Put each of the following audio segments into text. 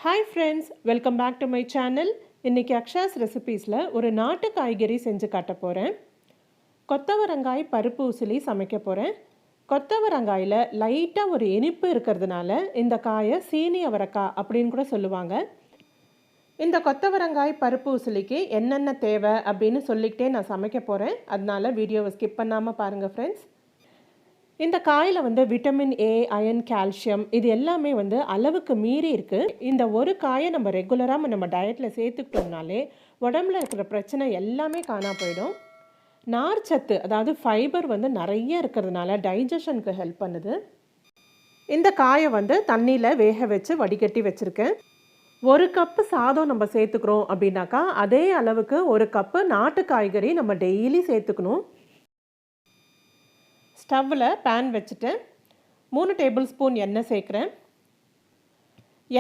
Hi friends, welcome back to my channel. இன்னைக்கு அக்ஷாஸ் ரெசிபீஸில் ஒரு நாட்டு காய்கறி செஞ்சு காட்ட போகிறேன். கொத்தவரங்காய் பருப்பு உசிலி சமைக்க போகிறேன். கொத்தவரங்காயில் லைட்டாக ஒரு இனிப்பு இருக்கிறதுனால இந்த காயை சீனி அவரக்காய் அப்படின்னு கூட சொல்லுவாங்க. இந்த கொத்தவரங்காய் பருப்பு உசிலிக்கு என்னென்ன தேவை அப்படின்னு சொல்லிக்கிட்டே நான் சமைக்க போகிறேன். அதனால வீடியோவை ஸ்கிப் பண்ணாமல் பாருங்கள் ஃப்ரெண்ட்ஸ். இந்த காயில் விட்டமின் ஏ, அயன், கால்சியம் இது எல்லாமே அளவுக்கு மீறி இருக்குது. இந்த ஒரு காயை நம்ம ரெகுலராக நம்ம டயட்டில் சேர்த்துக்கிட்டோம்னாலே உடம்புல இருக்கிற பிரச்சனை எல்லாமே காணா போயிடும். நார்ச்சத்து அதாவது ஃபைபர் நிறைய இருக்கிறதுனால டைஜஷனுக்கு ஹெல்ப் பண்ணுது. இந்த காயை தண்ணியில் வேக வச்சு வடிகட்டி வச்சுருக்கேன். ஒரு கப்பு சாதம் நம்ம சேர்த்துக்கிறோம் அப்படின்னாக்கா அதே அளவுக்கு ஒரு கப்பு நாட்டு காய்கறி நம்ம டெய்லி சேர்த்துக்கணும். ஸ்டவ்வில் பேன் வச்சுட்டேன். 3 டேபிள் ஸ்பூன் எண்ணெய் சேர்க்குறேன்.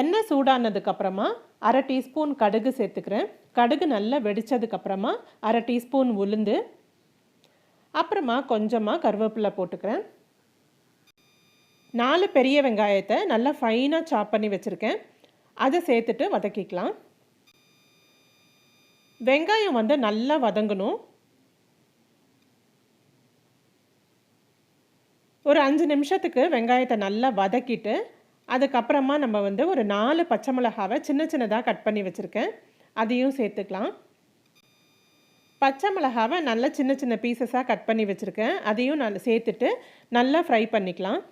எண்ணெய் சூடானதுக்கப்புறமா அரை டீஸ்பூன் கடுகு சேர்த்துக்கிறேன். கடுகு நல்லா வெடித்ததுக்கப்புறமா அரை டீஸ்பூன் உளுந்து, அப்புறமா கொஞ்சமாக கருவேப்பிலை போட்டுக்கிறேன். 4 பெரிய வெங்காயத்தை நல்லா ஃபைனாக சாப் பண்ணி வச்சுருக்கேன். அதை சேர்த்துட்டு வதக்கிக்கலாம். வெங்காயம் நல்லா வதங்கணும். ஒரு 5 நிமிஷத்துக்கு வெங்காயத்தை நல்லா வதக்கிட்டு அதுக்கப்புறமா நம்ம ஒரு 4 பச்சை மிளகாவை சின்ன சின்னதாக கட் பண்ணி வச்சுருக்கேன். அதையும் சேர்த்துக்கலாம். பச்சை மிளகாவை நல்லா சின்ன சின்ன பீசஸாக கட் பண்ணி வச்சுருக்கேன். அதையும் நான் சேர்த்துட்டு நல்லா ஃப்ரை பண்ணிக்கலாம்.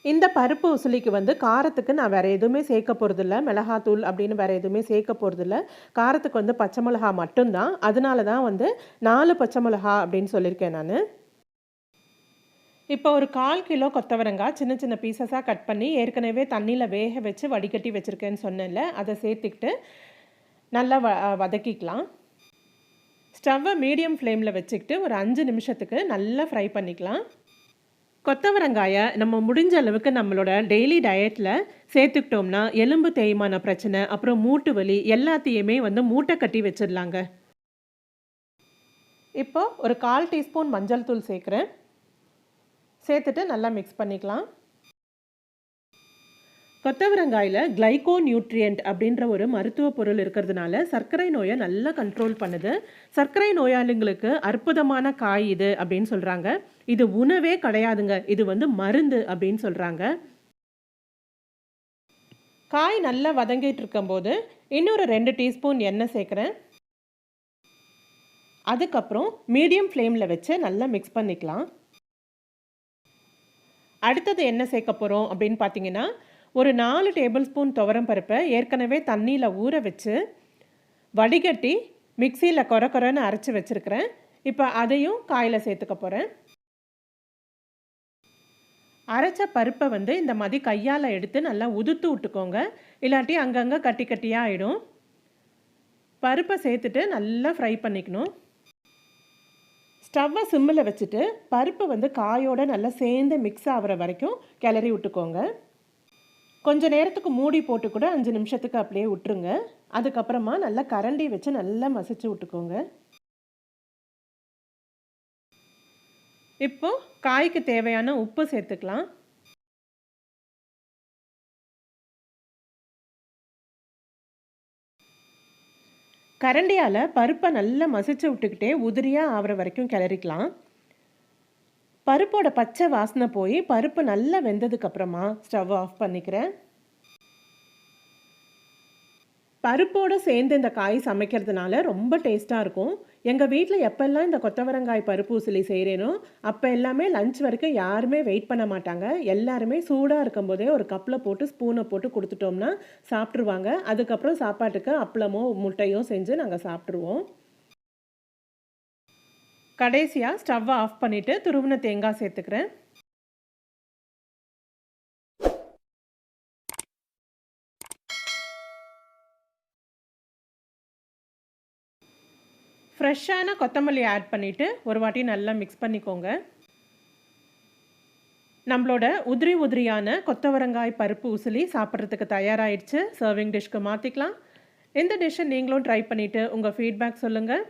இந்த பருப்பு உசிலிக்கு காரத்துக்கு நான் வேறு எதுவுமே சேர்க்க போகிறதில்ல. மிளகாத்தூள் அப்படின்னு வேறு எதுவுமே சேர்க்க போகிறதில்ல. காரத்துக்கு பச்சை மிளகா மட்டும்தான். அதனால தான் 4 பச்சை மிளகா அப்படின்னு சொல்லியிருக்கேன் நான். இப்போ ஒரு 1/4 கிலோ கொத்தவரங்காய் சின்ன சின்ன பீசஸாக கட் பண்ணி ஏற்கனவே தண்ணியில் வேக வச்சு வடிகட்டி வச்சுருக்கேன்னு சொன்னேன்ல, அதை சேர்த்துக்கிட்டு நல்லா வதக்கிக்கலாம். ஸ்டவ்வை மீடியம் ஃப்ளேமில் வச்சுக்கிட்டு ஒரு 5 நிமிஷத்துக்கு நல்லா ஃப்ரை பண்ணிக்கலாம். கொத்தவரங்காயை நம்ம முடிஞ்ச அளவுக்கு நம்மளோட டெய்லி டயட்டில் சேர்த்துக்கிட்டோம்னா எலும்பு தேய்மான பிரச்சனை, அப்புறம் மூட்டு வலி எல்லாத்தையுமே மூட்டை கட்டி வச்சிடலாங்க. இப்போது ஒரு 1/4 டீஸ்பூன் மஞ்சள் தூள் சேர்க்குறேன். சேர்த்துட்டு நல்லா மிக்ஸ் பண்ணிக்கலாம். கொத்தவரங்காயில் கிளைகோ நியூட்ரியன்ட் அப்படின்ற ஒரு மருத்துவ பொருள் இருக்கிறதுனால சர்க்கரை நோயை நல்லா கண்ட்ரோல் பண்ணுது. சர்க்கரை நோயாளிங்களுக்கு அற்புதமான காய் இது அப்படின்னு சொல்கிறாங்க. இது உணவே கிடையாதுங்க, இது மருந்து அப்படின்னு சொல்கிறாங்க. காய் நல்லா வதங்கிட்டு இருக்கும்போது இன்னொரு 2 டீஸ்பூன் எண்ணெய் சேர்க்குறேன். அதுக்கப்புறம் மீடியம் ஃப்ளேமில் வச்சு நல்லா மிக்ஸ் பண்ணிக்கலாம். அடுத்தது என்ன சேர்க்க போகிறோம் அப்படின்னு பார்த்தீங்கன்னா, ஒரு 4 டேபிள் ஸ்பூன் துவரம் பருப்பை ஏற்கனவே தண்ணியில் ஊற வச்சு வடிகட்டி மிக்சியில் கொரன்னு அரைச்சி வச்சுருக்கிறேன். இப்போ அதையும் காயில் சேர்த்துக்க போகிறேன். அரைச்ச பருப்பை இந்த மாதிரி கையால் எடுத்து நல்லா உதுத்து விட்டுக்கோங்க, இல்லாட்டி அங்கங்கே கட்டி கட்டியாக ஆகிடும். பருப்பை சேர்த்துட்டு நல்லா ஃப்ரை பண்ணிக்கணும். ஸ்டவ்வை சிம்மில் வச்சுட்டு பருப்பு காயோடு நல்லா சேர்ந்து மிக்ஸ் ஆகிற வரைக்கும் கிளறி விட்டுக்கோங்க. கொஞ்சம் நேரத்துக்கு மூடி போட்டு கூட 5 நிமிஷத்துக்கு அப்படியே விட்டுருங்க. அதுக்கப்புறமா நல்லா கரண்டி வச்சு நல்லா மசிச்சு விட்டுக்கோங்க. இப்போது காய்க்கு தேவையான உப்பு சேர்த்துக்கலாம். கரண்டியால் பருப்பை நல்லா மசிச்சு விட்டுக்கிட்டே உதிரியாக ஆகிற வரைக்கும் கிளறிக்கலாம். பருப்போட பச்சை வாசனை போய் பருப்பு நல்லா வெந்ததுக்கப்புறமா ஸ்டவ் ஆஃப் பண்ணிக்கிறேன். பருப்போடு சேர்ந்து இந்த காய் சமைக்கிறதுனால ரொம்ப டேஸ்ட்டாக இருக்கும். எங்கள் வீட்டில் எப்போல்லாம் இந்த கொத்தவரங்காய் பருப்பு உசிலி செய்கிறேனோ அப்போ எல்லாமே லஞ்ச் வரைக்கும் யாருமே வெயிட் பண்ண மாட்டாங்க. எல்லாருமே சூடாக இருக்கும்போதே ஒரு கப்பில் போட்டு ஸ்பூனை போட்டு கொடுத்துட்டோம்னா சாப்பிட்ருவாங்க. அதுக்கப்புறம் சாப்பாட்டுக்கு அப்பளமோ முட்டையோ செஞ்சு நாங்கள் சாப்பிட்ருவோம். கடைசியாக ஸ்டவ்வை ஆஃப் பண்ணிவிட்டு துருவின தேங்காய் சேர்த்துக்கிறேன். ஃப்ரெஷ்ஷான கொத்தமல்லி ஆட் பண்ணிவிட்டு ஒரு வாட்டி நல்லா மிக்ஸ் பண்ணிக்கோங்க. நம்மளோட உதிரியான கொத்தவரங்காய் பருப்பு உசிலி சாப்பிட்றதுக்கு தயாராகிடுச்சு. சர்விங் டிஷ்க்கு மாற்றிக்கலாம். இந்த டிஷ்ஷை நீங்களும் ட்ரை பண்ணிவிட்டு உங்கள் ஃபீட்பேக் சொல்லுங்கள்.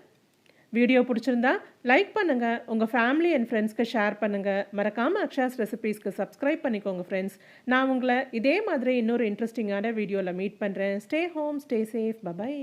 வீடியோ பிடிச்சிருந்தா லைக் பண்ணுங்கள், உங்கள் ஃபேமிலி அண்ட் ஃப்ரெண்ட்ஸ்க்கு ஷேர் பண்ணுங்கள். மறக்காமல் அக்ஷாஸ் ரெசிபீஸ்க்கு சப்ஸ்கிரைப் பண்ணிக்கோங்க ஃப்ரெண்ட்ஸ். நான் உங்களை இதே மாதிரி இன்னொரு இன்ட்ரெஸ்டிங்கான வீடியோவில் மீட் பண்ணுறேன். Stay home, stay safe, by.